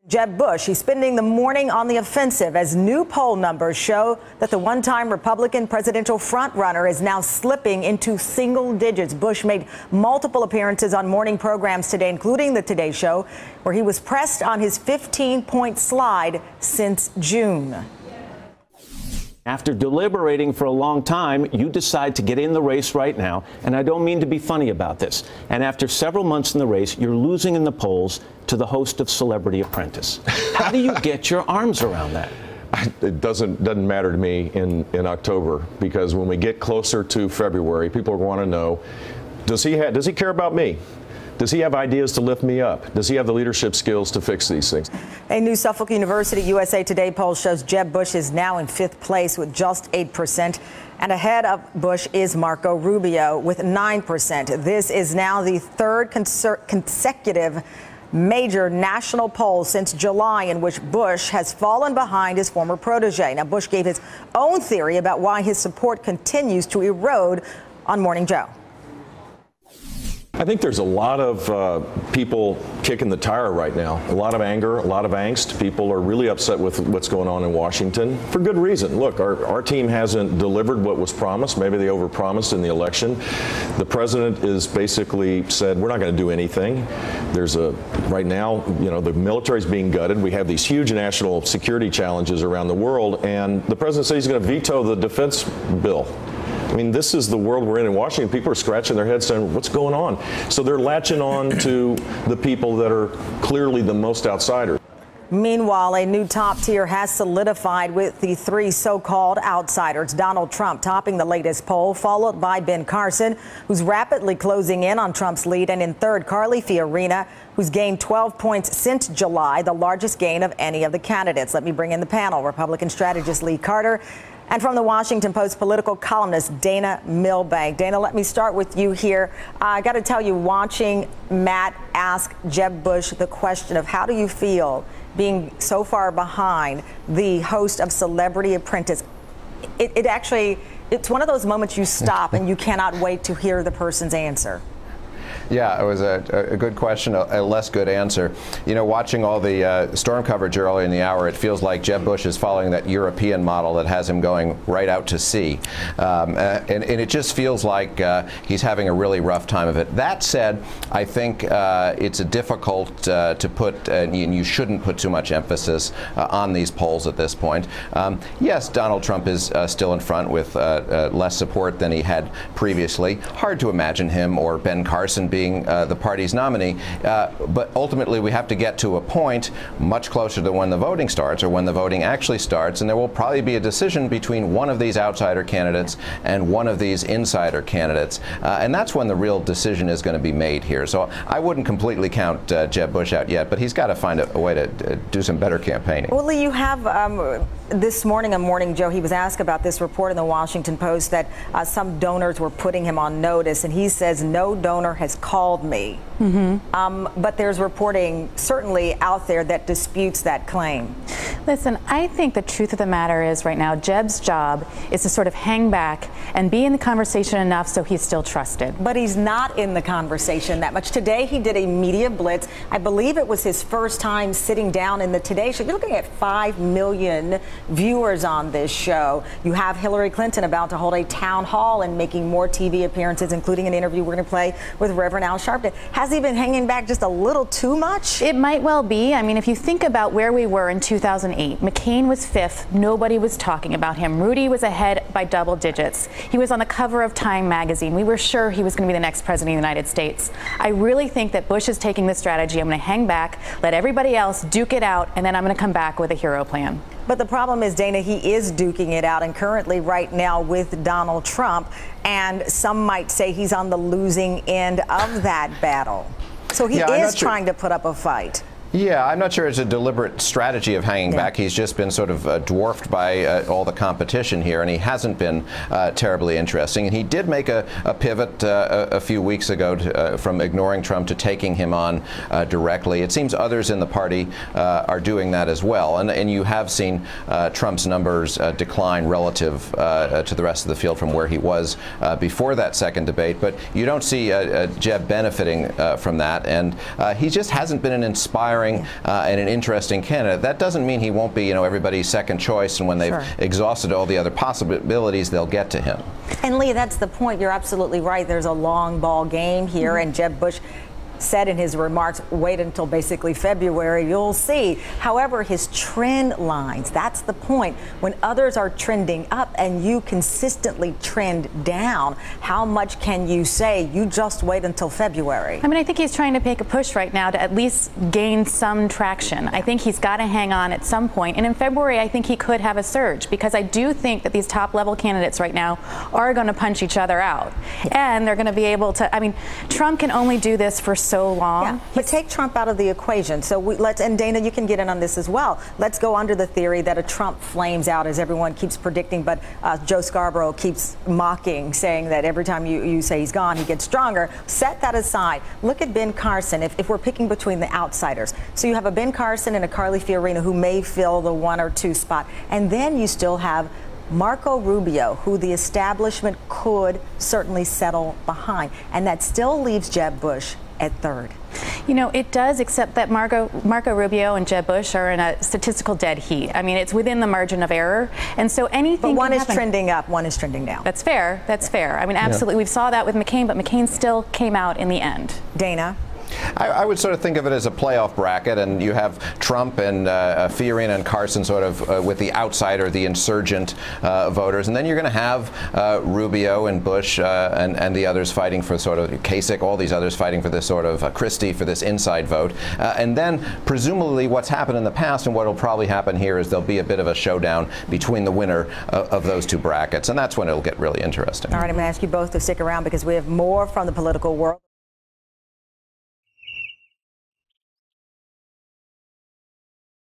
Jeb Bush, he's spending the morning on the offensive as new poll numbers show that the one-time Republican presidential frontrunner is now slipping into single digits. Bush made multiple appearances on morning programs today, including the Today Show, where he was pressed on his 15-point slide since June. After deliberating for a long time, you decide to get in the race right now, and I don't mean to be funny about this. And after several months in the race, you're losing in the polls to the host of Celebrity Apprentice. How do you get your arms around that? It doesn't matter to me in October, because when we get closer to February, people want to know, does he care about me? Does he have ideas to lift me up? Does he have the leadership skills to fix these things? A new Suffolk University USA Today poll shows Jeb Bush is now in 5th place with just 8%. And ahead of Bush is Marco Rubio with 9%. This is now the third consecutive major national poll since July in which Bush has fallen behind his former protege. Now, Bush gave his own theory about why his support continues to erode on Morning Joe. I think there's a lot of people kicking the tire right now. A lot of anger, a lot of angst. People are really upset with what's going on in Washington for good reason. Look, our team hasn't delivered what was promised. Maybe they overpromised in the election. The president is basically said, we're not going to do anything. Right now, the military's being gutted. We have these huge national security challenges around the world, and the president said he's going to veto the defense bill. I mean, this is the world we're in Washington. People are scratching their heads saying, what's going on? So they're latching on to the people that are clearly the most outsiders. Meanwhile, a new top tier has solidified with the three so-called outsiders. Donald Trump topping the latest poll, followed by Ben Carson, who's rapidly closing in on Trump's lead. And in third, Carly Fiorina, who's gained 12 points since July, the largest gain of any of the candidates. Let me bring in the panel. Republican strategist Lee Carter, and from the Washington Post political columnist Dana Milbank. Dana, let me start with you here. I got to tell you, watching Matt ask Jeb Bush the question of how do you feel being so far behind the host of Celebrity Apprentice, it's one of those moments you stop and you cannot wait to hear the person's answer. Yeah, it was a good question, a less good answer. Watching all the storm coverage early in the hour, it feels like Jeb Bush is following that European model that has him going right out to sea. And it just feels like he's having a really rough time of it. That said, I think it's difficult to put, and you shouldn't put too much emphasis on these polls at this point. Yes, Donald Trump is still in front with less support than he had previously. Hard to imagine him or Ben Carson being the party's nominee, but ultimately we have to get to a point much closer to when the voting starts, or when the voting actually starts, and there will probably be a decision between one of these outsider candidates and one of these insider candidates, and that's when the real decision is going to be made here. So I wouldn't completely count Jeb Bush out yet, but he's got to find a way to do some better campaigning. Well, Lee, you have this morning on Morning Joe, he was asked about this report in the Washington Post that some donors were putting him on notice, and he says no donor has called me. But there's reporting certainly out there that disputes that claim. Listen, I think the truth of the matter is right now Jeb's job is to sort of hang back and be in the conversation enough so he's still trusted. But he's not in the conversation that much. Today he did a media blitz. I believe it was his first time sitting down in the Today Show. You're looking at 5 million viewers on this show. You have Hillary Clinton about to hold a town hall and making more TV appearances, including an interview we're going to play with Reverend Al Sharpton. Has he been hanging back just a little too much? It might well be. I mean, if you think about where we were in 2008, McCain was 5th. Nobody was talking about him. Rudy was ahead by double digits. He was on the cover of Time magazine. We were sure he was going to be the next president of the United States. I really think that Bush is taking this strategy. I'm going to hang back, let everybody else duke it out, and then I'm going to come back with a hero plan. But the problem is, Dana, he is duking it out, and currently right now with Donald Trump, and some might say he's on the losing end of that battle. So he is trying to put up a fight. Yeah, I'm not sure it's a deliberate strategy of hanging back. He's just been sort of dwarfed by all the competition here, and he hasn't been terribly interesting. And he did make a pivot a few weeks ago from ignoring Trump to taking him on directly. It seems others in the party are doing that as well. And you have seen Trump's numbers decline relative to the rest of the field from where he was before that second debate. But you don't see Jeb benefiting from that. And he just hasn't been an inspiring inspiring and an interesting candidate. That doesn't mean he won't be, everybody's second choice, and when they've exhausted all the other possibilities, they'll get to him. And Lee, that's the point. You're absolutely right. There's a long ball game here, and Jeb Bush said in his remarks, wait until basically February, you'll see. However, his trend lines, that's the point. When others are trending up and you consistently trend down, how much can you say you just wait until February? I mean, I think he's trying to make a push right now to at least gain some traction. I think he's got to hang on at some point. And in February, I think he could have a surge, because I do think that these top level candidates right now are going to punch each other out. And they're going to be able to, I mean, Trump can only do this for so long. Yeah, but take Trump out of the equation. So and Dana, you can get in on this as well. Let's go under the theory that a Trump flames out, as everyone keeps predicting, but Joe Scarborough keeps mocking, saying that every time you say he's gone, he gets stronger. Set that aside. Look at Ben Carson, if we're picking between the outsiders. So you have a Ben Carson and a Carly Fiorina who may fill the 1 or 2 spot. And then you still have Marco Rubio, who the establishment could certainly settle behind. And that still leaves Jeb Bush at third. It does, except that Marco Rubio and Jeb Bush are in a statistical dead heat. I mean, it's within the margin of error, and so anything. But one is trending up, one is trending down. That's fair. That's fair. I mean, absolutely. We saw that with McCain, but McCain still came out in the end. Dana? I would sort of think of it as a playoff bracket, and you have Trump and Fiorina and Carson sort of with the outsider, the insurgent voters, and then you're going to have Rubio and Bush and the others fighting for sort of Kasich, all these others fighting for this sort of Christie for this inside vote, and then presumably what's happened in the past and what will probably happen here is there'll be a bit of a showdown between the winner of those 2 brackets, and that's when it'll get really interesting. All right, I'm going to ask you both to stick around because we have more from the political world.